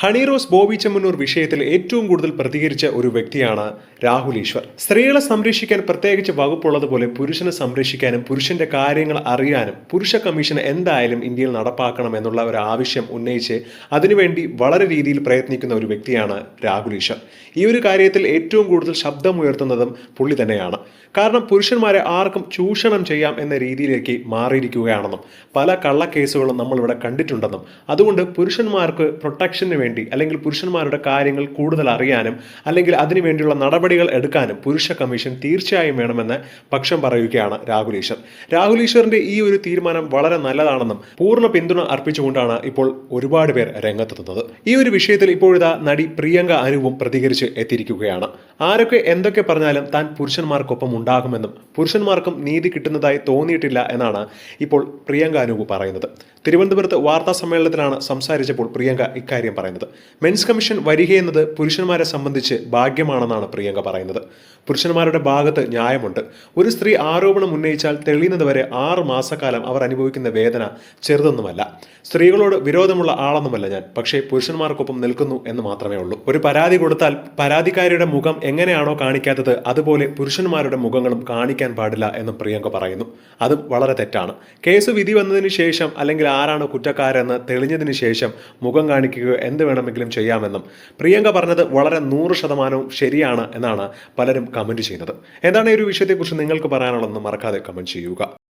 ഹണി റോസ് ബോബി ചെമ്മണ്ണൂർ വിഷയത്തിൽ ഏറ്റവും കൂടുതൽ പ്രതികരിച്ച ഒരു വ്യക്തിയാണ് രാഹുൽ ഈശ്വർ. സ്ത്രീകളെ സംരക്ഷിക്കാൻ പ്രത്യേകിച്ച് വകുപ്പുള്ളതുപോലെ പുരുഷനെ സംരക്ഷിക്കാനും പുരുഷന്റെ കാര്യങ്ങൾ അറിയാനും പുരുഷ കമ്മീഷൻ എന്തായാലും ഇന്ത്യയിൽ നടപ്പാക്കണം എന്നുള്ള ഒരു ആവശ്യം ഉന്നയിച്ച് അതിനുവേണ്ടി വളരെ രീതിയിൽ പ്രയത്നിക്കുന്ന ഒരു വ്യക്തിയാണ് രാഹുൽ ഈശ്വർ. ഈ ഒരു കാര്യത്തിൽ ഏറ്റവും കൂടുതൽ ശബ്ദമുയർത്തുന്നതും പുള്ളി തന്നെയാണ്. കാരണം പുരുഷന്മാരെ ആർക്കും ചൂഷണം ചെയ്യാം എന്ന രീതിയിലേക്ക് മാറിയിരിക്കുകയാണെന്നും പല കള്ളക്കേസുകളും നമ്മളിവിടെ കണ്ടിട്ടുണ്ടെന്നും അതുകൊണ്ട് പുരുഷന്മാർക്ക് പ്രൊട്ടക്ഷന് വേണ്ടി അല്ലെങ്കിൽ പുരുഷന്മാരുടെ കാര്യങ്ങൾ കൂടുതൽ അറിയാനും അല്ലെങ്കിൽ അതിനുവേണ്ടിയുള്ള നടപടികൾ എടുക്കാനും പുരുഷ കമ്മീഷൻ തീർച്ചയായും വേണമെന്ന് പക്ഷം പറയുകയാണ് രാഹുൽ ഈശ്വർ. രാഹുൽ ഈശ്വറിന്റെ ഈ ഒരു തീരുമാനം വളരെ നല്ലതാണെന്നും പൂർണ്ണ പിന്തുണ അർപ്പിച്ചുകൊണ്ടാണ് ഇപ്പോൾ ഒരുപാട് പേർ രംഗത്തെത്തുന്നത്. ഈ ഒരു വിഷയത്തിൽ ഇപ്പോഴിതാ നടി പ്രിയങ്ക അനുവും പ്രതികരിച്ച് എത്തിയിരിക്കുകയാണ്. ആരൊക്കെ എന്തൊക്കെ പറഞ്ഞാലും താൻ പുരുഷന്മാർക്കൊപ്പം ഉണ്ടാകുമെന്നും പുരുഷന്മാർക്കും നീതി കിട്ടുന്നതായി തോന്നിയിട്ടില്ല എന്നാണ് ഇപ്പോൾ പ്രിയങ്ക അനുവ് പറയുന്നത്. തിരുവനന്തപുരത്ത് വാർത്താ സമ്മേളനത്തിലാണ് സംസാരിച്ചപ്പോൾ പ്രിയങ്ക ഇക്കാര്യം പറയുന്നത്. മെൻസ് കമ്മീഷൻ വരികയെന്നത് പുരുഷന്മാരെ സംബന്ധിച്ച് ഭാഗ്യമാണെന്നാണ് പ്രിയങ്ക പറയുന്നത്. പുരുഷന്മാരുടെ ഭാഗത്ത് ന്യായമുണ്ട്. ഒരു സ്ത്രീ ആരോപണം ഉന്നയിച്ചാൽ തെളിയുന്നതുവരെ 6 മാസക്കാലം അവർ അനുഭവിക്കുന്ന വേദന ചെറുതൊന്നുമല്ല. സ്ത്രീകളോട് വിരോധമുള്ള ആളൊന്നുമല്ല ഞാൻ, പക്ഷേ പുരുഷന്മാർക്കൊപ്പം നിൽക്കുന്നു എന്ന് മാത്രമേ ഉള്ളൂ. ഒരു പരാതി കൊടുത്താൽ പരാതിക്കാരിയുടെ മുഖം എങ്ങനെയാണോ കാണിക്കാത്തത് അതുപോലെ പുരുഷന്മാരുടെ മുഖങ്ങളും കാണിക്കാൻ പാടില്ല എന്നും പ്രിയങ്ക പറയുന്നു. അതും വളരെ തെറ്റാണ്. കേസ് വിധി വന്നതിന് ശേഷം അല്ലെങ്കിൽ ആരാണ് കുറ്റക്കാരെന്ന് തെളിഞ്ഞതിന് ശേഷം മുഖം കാണിക്കുകയോ എന്ത് വേണമെങ്കിലും ചെയ്യാമെന്നും പ്രിയങ്ക പറഞ്ഞത് വളരെ 100% ശരിയാണ് എന്നാണ് പലരും കമന്റ് ചെയ്യുന്നത്. എന്താണ് ഈ ഒരു വിഷയത്തെക്കുറിച്ച് നിങ്ങൾക്ക് പറയാനുള്ളതെന്ന് മറക്കാതെ കമന്റ് ചെയ്യുക.